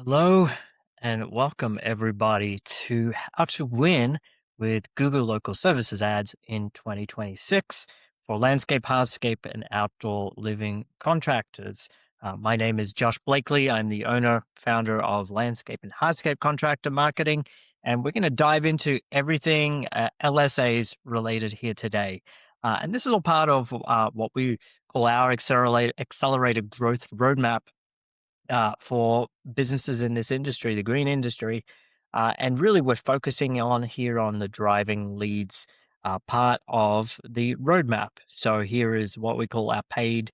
Hello and welcome everybody to How to Win with Google Local Services Ads in 2026 for landscape, hardscape, and outdoor living contractors. My name is Josh Blakeley. I'm the owner, founder of Landscape and Hardscape Contractor Marketing, and we're going to dive into everything LSAs related here today. And this is all part of what we call our accelerated growth roadmap for businesses in this industry, the green industry. And really, we're focusing on here on the driving leads part of the roadmap. So here is what we call our paid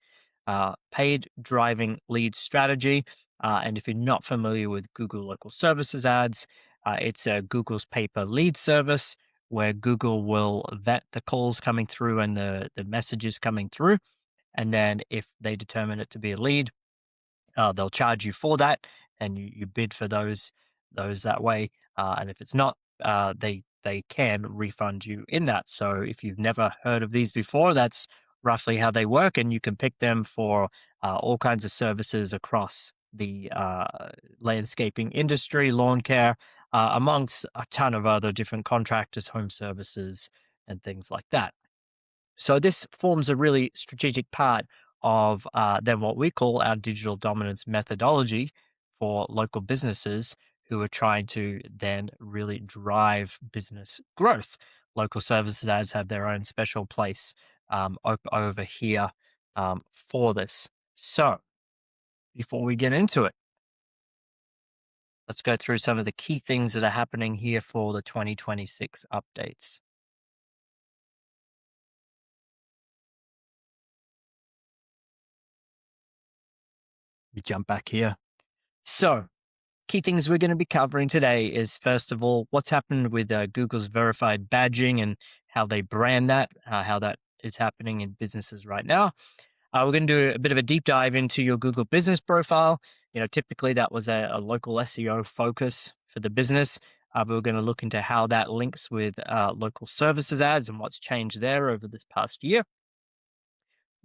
driving lead strategy. And if you're not familiar with Google Local Services Ads, it's Google's pay-per lead service where Google will vet the calls coming through and the messages coming through. And then if they determine it to be a lead, they'll charge you for that, and you bid for those that way. And if it's not, they can refund you in that. So if you've never heard of these before, that's roughly how they work, and you can pick them for all kinds of services across the landscaping industry, lawn care, amongst a ton of other different contractors, home services, and things like that. So this forms a really strategic part of then what we call our digital dominance methodology for local businesses who are trying to then really drive business growth. Local services ads have their own special place over here for this. So before we get into it, let's go through some of the key things that are happening here for the 2026 updates. We jump back here. So key things we're going to be covering today is, first of all, what's happened with Google's verified badging and how they brand that, how that is happening in businesses right now. We're going to do a bit of a deep dive into your Google business profile. Typically that was a local SEO focus for the business, but we're going to look into how that links with local services ads and what's changed there over this past year.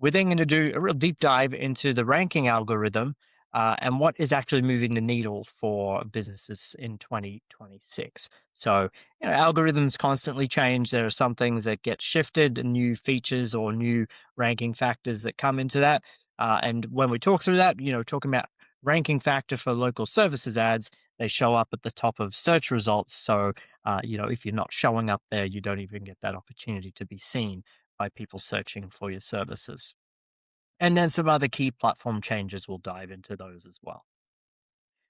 We're then going to do a real deep dive into the ranking algorithm and what is actually moving the needle for businesses in 2026. So, algorithms constantly change. There are some things that get shifted, and new features or new ranking factors that come into that. And when we talk through that, talking about ranking factor for local services ads, they show up at the top of search results. So, if you're not showing up there, you don't even get that opportunity to be seen by people searching for your services. And then some other key platform changes, we'll dive into those as well.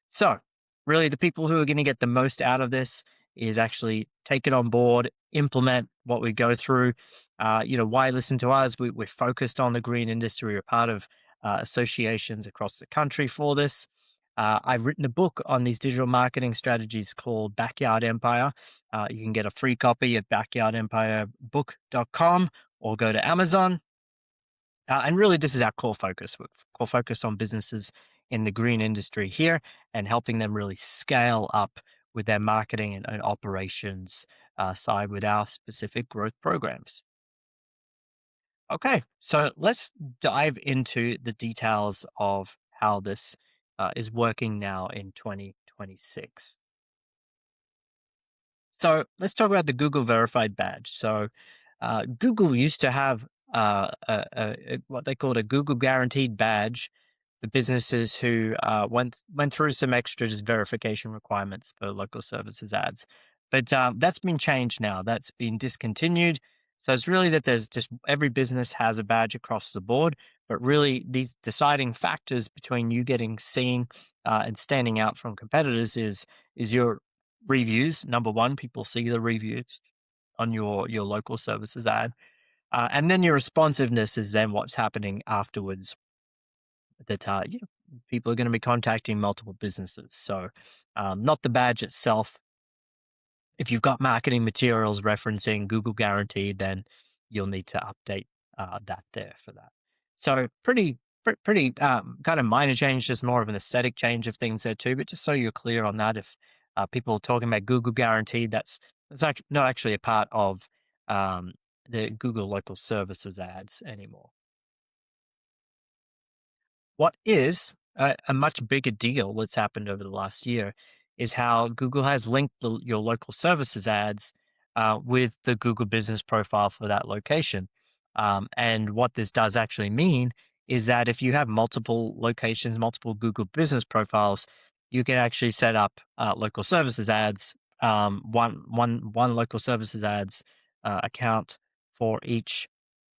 So, really, the people who are going to get the most out of this is actually take it on board, implement what we go through. Why listen to us? We're focused on the green industry. We're part of associations across the country for this. I've written a book on these digital marketing strategies called Backyard Empire. You can get a free copy at backyardempirebook.com or go to Amazon. And really, this is our core focus. We're core focused on businesses in the green industry here and helping them really scale up with their marketing and operations side with our specific growth programs. Okay, so let's dive into the details of how this is working now in 2026. So let's talk about the Google verified badge. So Google used to have what they called a Google guaranteed badge for businesses who went through some extra just verification requirements for local services ads. But that's been changed now. That's been discontinued. So it's really that there's just every business has a badge across the board, but really these deciding factors between you getting seen and standing out from competitors is your reviews. Number one, people see the reviews on your local services ad. And then your responsiveness is then what's happening afterwards. That people are going to be contacting multiple businesses. So, not the badge itself. If you've got marketing materials referencing Google Guaranteed, then you'll need to update that there for that. So, pretty kind of minor change, just more of an aesthetic change of things there too. But just so you're clear on that, if people are talking about Google Guaranteed, that's not actually a part of the Google local services ads anymore. What is a much bigger deal that's happened over the last year is how Google has linked your local services ads with the Google business profile for that location. And what this does actually mean is that if you have multiple locations, multiple Google business profiles, you can actually set up local services ads, one local services ads account for each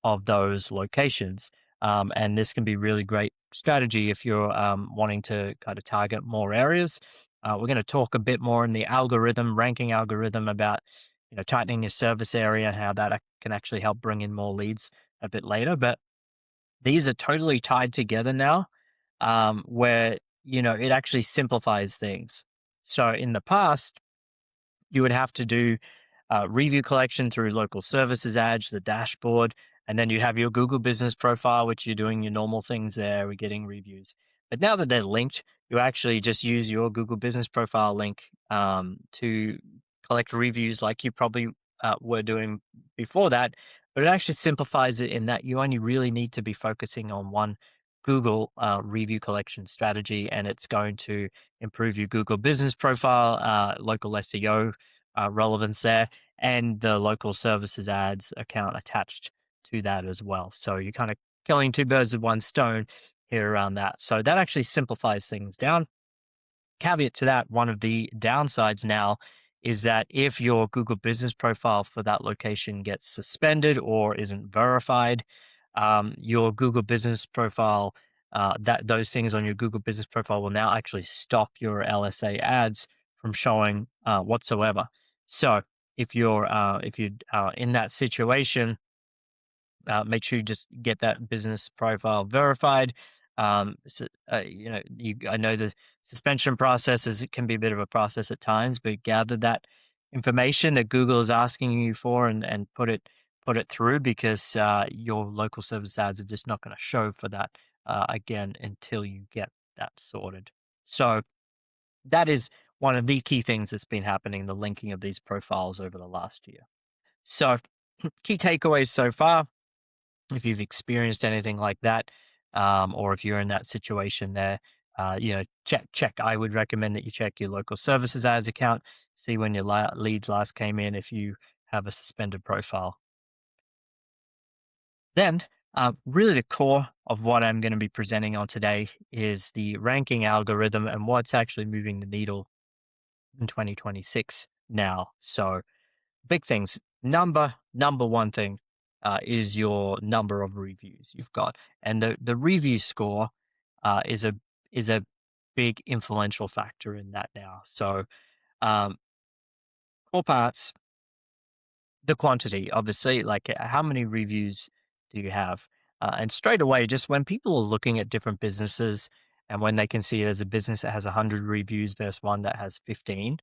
of those locations. And this can be really great strategy if you're wanting to kind of target more areas. We're going to talk a bit more in the algorithm, ranking algorithm about tightening your service area and how that can actually help bring in more leads a bit later. But these are totally tied together now, where it actually simplifies things. So in the past, you would have to do review collection through local services ads, the dashboard, and then you have your Google business profile, which you're doing your normal things there, we're getting reviews. But now that they're linked, you actually just use your Google business profile link to collect reviews like you probably were doing before that. But it actually simplifies it in that you only really need to be focusing on one Google review collection strategy, and it's going to improve your Google business profile, local SEO relevance there, and the local services ads account attached to that as well. So you're kind of killing two birds with one stone here around that. So that actually simplifies things down. Caveat to that, one of the downsides now is that if your Google business profile for that location gets suspended or isn't verified, your Google business profile, that those things on your Google business profile will now actually stop your LSA ads from showing whatsoever. So if you're in that situation, make sure you just get that business profile verified. I know the suspension process it can be a bit of a process at times, but gather that information that Google is asking you for and put it through because your local service ads are just not going to show for that again until you get that sorted. So that is one of the key things that's been happening, the linking of these profiles over the last year. So key takeaways so far, if you've experienced anything like that, or if you're in that situation there, check. I would recommend that you check your local services ads account, see when your leads last came in, if you have a suspended profile. Then, really the core of what I'm going to be presenting on today is the ranking algorithm and what's actually moving the needle in 2026 now. So big things. Number one thing is your number of reviews you've got, and the review score is a big influential factor in that now. So um, core parts, the quantity, obviously, like how many reviews do you have, and straight away, just when people are looking at different businesses, and when they can see there's a business that has 100 reviews versus one that has 15,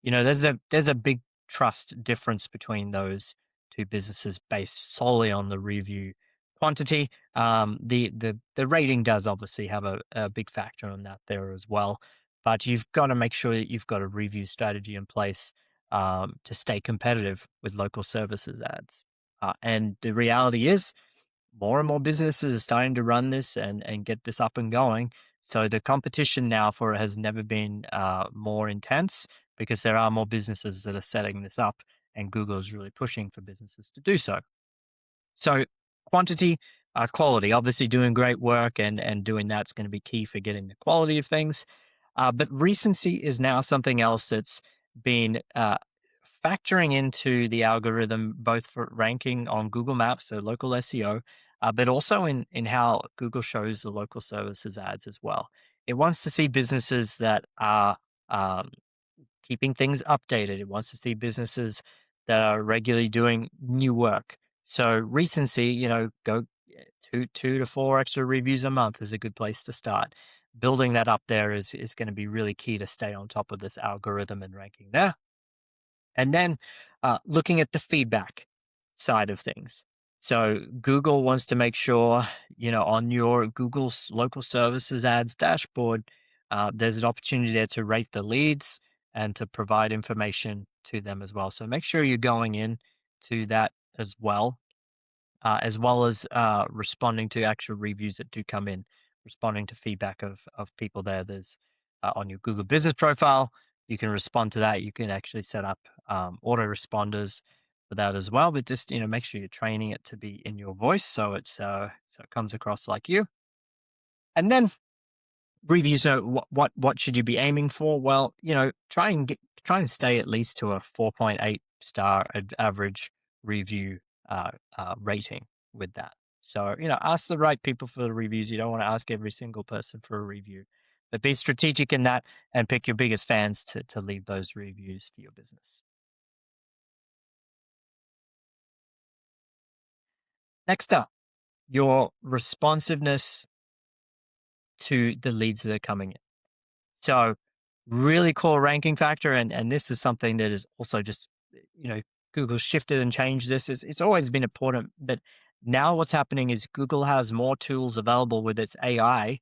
there's a big trust difference between those two businesses based solely on the review quantity. The rating does obviously have a big factor on that there as well, but you've got to make sure that you've got a review strategy in place to stay competitive with local services ads. And the reality is, more and more businesses are starting to run this and get this up and going. So the competition now for it has never been more intense because there are more businesses that are setting this up, and Google is really pushing for businesses to do so. So quantity, quality, obviously doing great work and doing that's going to be key for getting the quality of things. But recency is now something else that's been factoring into the algorithm, both for ranking on Google Maps, so local SEO, but also in how Google shows the local services ads as well. It wants to see businesses that are keeping things updated. It wants to see businesses that are regularly doing new work. So recency, go two to four extra reviews a month is a good place to start. Building that up there is going to be really key to stay on top of this algorithm and ranking there. And then looking at the feedback side of things. So Google wants to make sure, on your Google's local services ads dashboard, there's an opportunity there to rate the leads and to provide information to them as well. So make sure you're going in to that as well as responding to actual reviews that do come in. responding to feedback of people there. There's on your Google business profile, you can respond to that. You can actually set up auto responders for that as well. But just make sure you're training it to be in your voice, so so it comes across like you. And then reviews. So what should you be aiming for? Well, try and stay at least to a 4.8 star average review rating with that. So ask the right people for the reviews. You don't want to ask every single person for a review, but be strategic in that and pick your biggest fans to leave those reviews for your business. Next up, your responsiveness to the leads that are coming in. So really core ranking factor, and this is something that is also just Google shifted and changed this. It's always been important, but now what's happening is Google has more tools available with its AI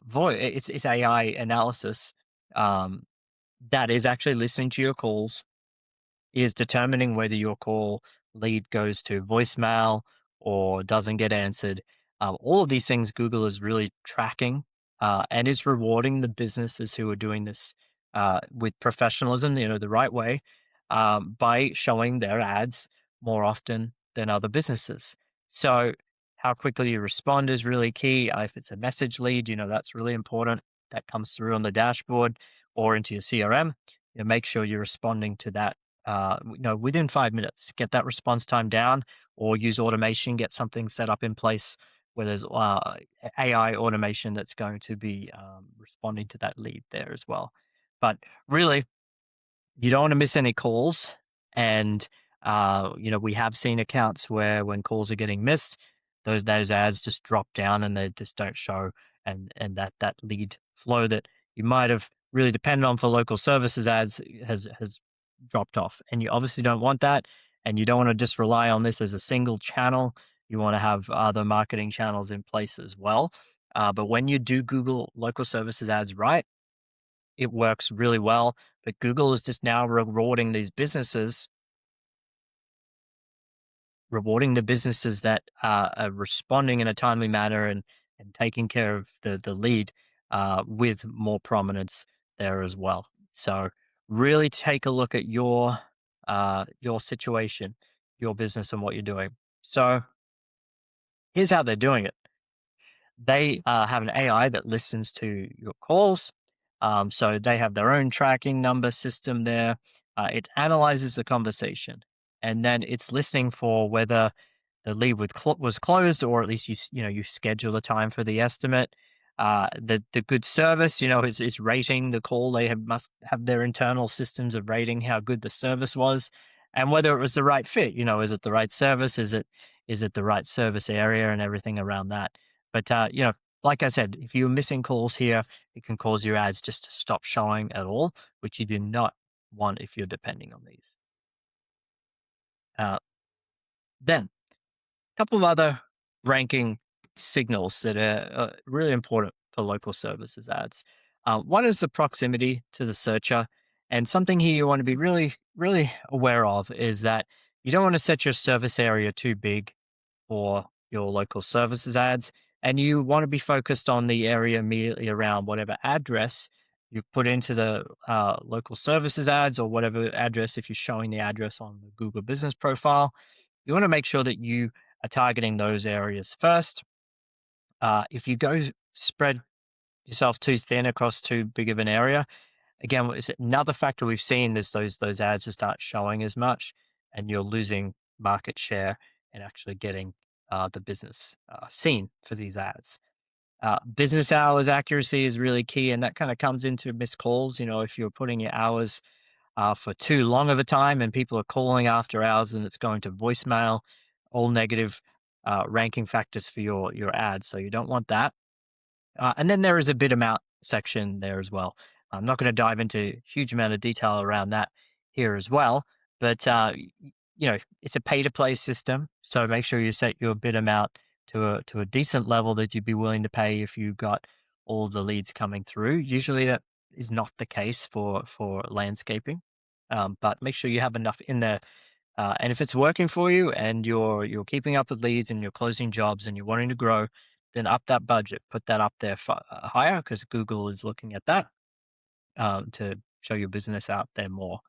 voice, its AI analysis um, that is actually listening to your calls, is determining whether your call lead goes to voicemail or doesn't get answered. All of these things Google is really tracking and is rewarding the businesses who are doing this with professionalism, the right way, by showing their ads more often than other businesses. So, how quickly you respond is really key. If it's a message lead, that's really important. That comes through on the dashboard or into your CRM. Make sure you're responding to that within 5 minutes. Get that response time down, or use automation. Get something set up in place where there's AI automation that's going to be responding to that lead there as well. But really, you don't want to miss any calls. And we have seen accounts where when calls are getting missed, those ads just drop down and they just don't show, and that lead flow that you might have really depended on for local services ads has dropped off. And you obviously don't want that, and you don't want to just rely on this as a single channel. You want to have other marketing channels in place as well. But when you do Google local services ads right, it works really well. But Google is just now rewarding the businesses that are responding in a timely manner and taking care of the lead with more prominence there as well. So really take a look at your situation, your business, and what you're doing. So here's how they're doing it. They have an AI that listens to your calls. So they have their own tracking number system there. It analyzes the conversation, and then it's listening for whether the lead was closed, or at least you schedule a time for the estimate. The good service, is rating the call. Must have their internal systems of rating how good the service was, and whether it was the right fit. Is it the right service? Is it the right service area and everything around that? But like I said, if you're missing calls here, it can cause your ads just to stop showing at all, which you do not want if you're depending on these. Uh, then couple of other ranking signals that are really important for local services ads. One is the proximity to the searcher. And something here you want to be really, really aware of is that you don't want to set your service area too big for your local services ads. And you want to be focused on the area immediately around whatever address you've put into the local services ads, or whatever address, if you're showing the address on the Google business profile. You want to make sure that you are targeting those areas first. If you go spread yourself too thin across too big of an area, again, it's another factor we've seen is those ads just aren't showing as much, and you're losing market share and actually getting the business seen for these ads. Business hours accuracy is really key, and that kind of comes into missed calls. If you're putting your hours for too long of a time and people are calling after hours and it's going to voicemail, all negative ranking factors for your ad. So you don't want that. And then there is a bid amount section there as well. I'm not going to dive into a huge amount of detail around that here as well, but it's a pay to play system. So make sure you set your bid amount to a decent level that you'd be willing to pay if you got all of the leads coming through. Usually that is not the case for landscaping, but make sure you have enough in there. And if it's working for you and you're keeping up with leads and you're closing jobs and you're wanting to grow, then up that budget, put that up there higher because Google is looking at that to show your business out there more.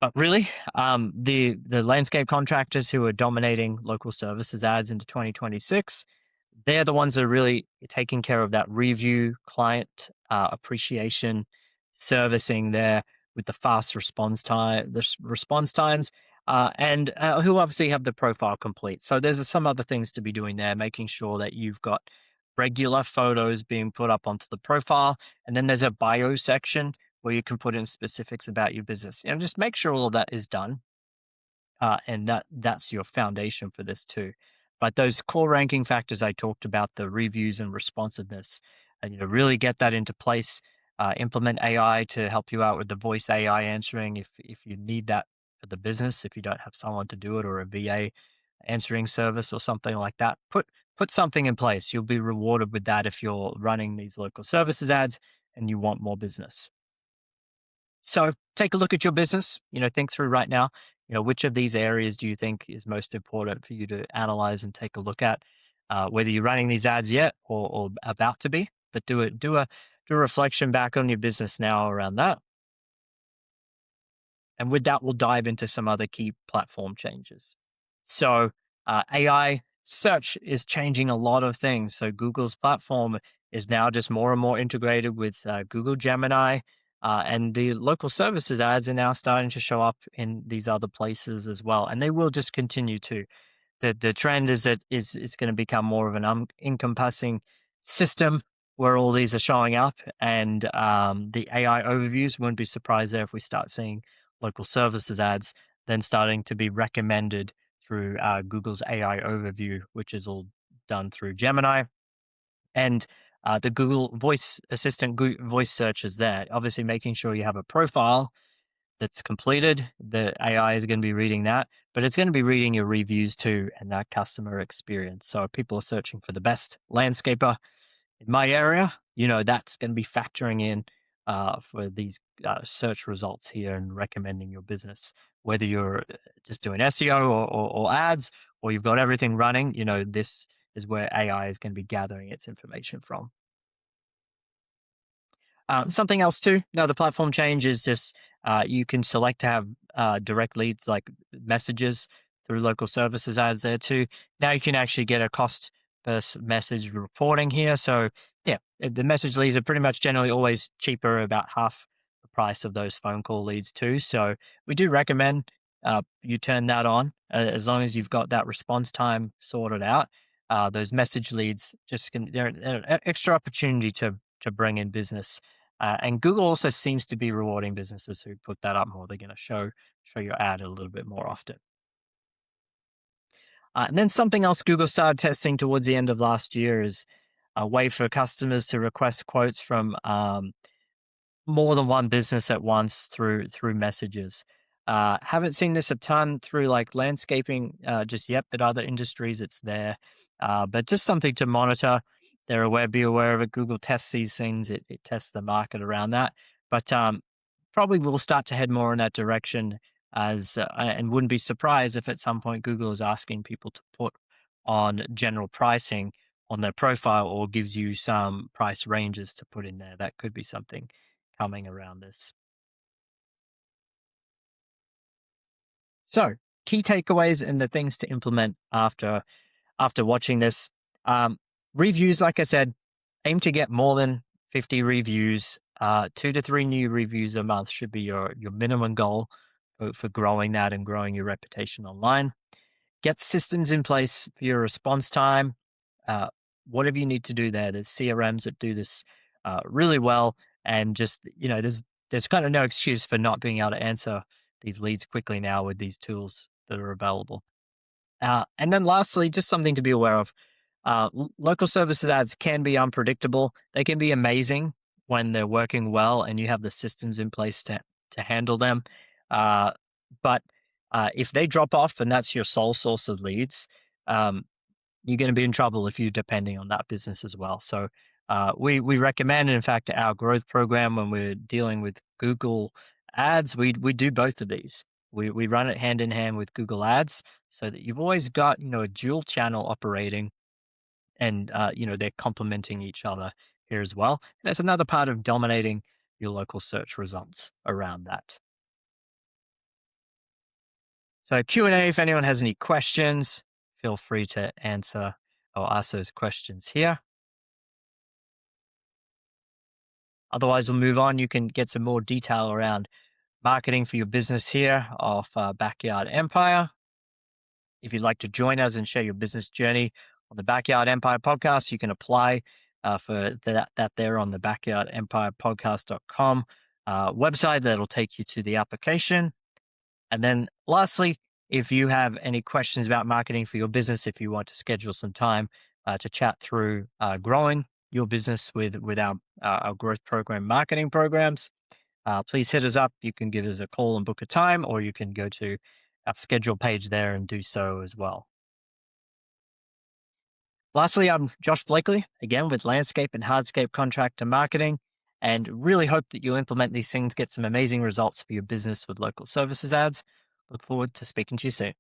But really, the landscape contractors who are dominating local services ads into 2026, they're the ones that are really taking care of that review, client appreciation, servicing there with the fast response times, and who obviously have the profile complete. So there's some other things to be doing there, making sure that you've got regular photos being put up onto the profile, and then there's a bio section where you can put in specifics about your business. Just make sure all of that is done, and that's your foundation for this too. But those core ranking factors I talked about, the reviews and responsiveness, and really get that into place. Implement AI to help you out with the voice AI answering if you need that for the business. If you don't have someone to do it or a VA answering service or something like that, put something in place. You'll be rewarded with that if you're running these local services ads and you want more business. So take a look at your business, think through right now, which of these areas do you think is most important for you to analyze and take a look at, whether you're running these ads yet or about to be, but do a reflection back on your business now around that. And with that, we'll dive into some other key platform changes. So AI search is changing a lot of things. So Google's platform is now just more and more integrated with Google Gemini, and the local services ads are now starting to show up in these other places as well, and they will just continue to. The trend is that it's going to become more of an encompassing system where all these are showing up, and the AI overviews. Wouldn't be surprised there if we start seeing local services ads then starting to be recommended through Google's AI overview, which is all done through Gemini. And the Google Voice Assistant voice search is there. Obviously, making sure you have a profile that's completed. The AI is going to be reading that, but it's going to be reading your reviews too and that customer experience. So if people are searching for the best landscaper in my area, that's going to be factoring in for these search results here and recommending your business. Whether you're just doing SEO or ads, or you've got everything running, this is where AI is going to be gathering its information from. Something else too. Now the platform change is just you can select to have direct leads like messages through local services ads there too. Now you can actually get a cost per message reporting here. So yeah, the message leads are pretty much generally always cheaper, about half the price of those phone call leads too. So we do recommend you turn that on as long as you've got that response time sorted out. Those message leads they're an extra opportunity to bring in business. And Google also seems to be rewarding businesses who put that up more. They're going to show your ad a little bit more often. And then something else Google started testing towards the end of last year is a way for customers to request quotes from more than one business at once through messages. Haven't seen this a ton through like landscaping just yet, but other industries it's there. But just something to monitor. Be aware of it. Google tests these things. It tests the market around that. But probably will start to head more in that direction and wouldn't be surprised if at some point Google is asking people to put on general pricing on their profile or gives you some price ranges to put in there. That could be something coming around this. So, key takeaways and the things to implement after watching this. Reviews, like I said, aim to get more than 50 reviews. 2 to 3 new reviews a month should be your minimum goal for growing that and growing your reputation online. Get systems in place for your response time. Whatever you need to do there. There's CRMs that do this really well, and just there's kind of no excuse for not being able to answer these leads quickly now with these tools that are available. And then lastly, just something to be aware of. Local services ads can be unpredictable. They can be amazing when they're working well and you have the systems in place to handle them. But if they drop off and that's your sole source of leads, you're going to be in trouble if you're depending on that business as well. So we recommend, in fact, our growth program when we're dealing with Google ads, we do both of these. We run it hand in hand with Google ads so that you've always got a dual channel operating and they're complementing each other here as well. And that's another part of dominating your local search results around that. So Q&A, if anyone has any questions, feel free to answer or ask those questions here. Otherwise, we'll move on. You can get some more detail around marketing for your business here off Backyard Empire. If you'd like to join us and share your business journey on the Backyard Empire podcast, you can apply for that there on the backyardempirepodcast.com website. That'll take you to the application. And then lastly, if you have any questions about marketing for your business, if you want to schedule some time to chat through growing your business with our growth program marketing programs, please hit us up. You can give us a call and book a time, or you can go to our schedule page there and do so as well. Lastly, I'm Josh Blakeley, again with Landscape and Hardscape Contractor Marketing, and really hope that you implement these things, get some amazing results for your business with local services ads. Look forward to speaking to you soon.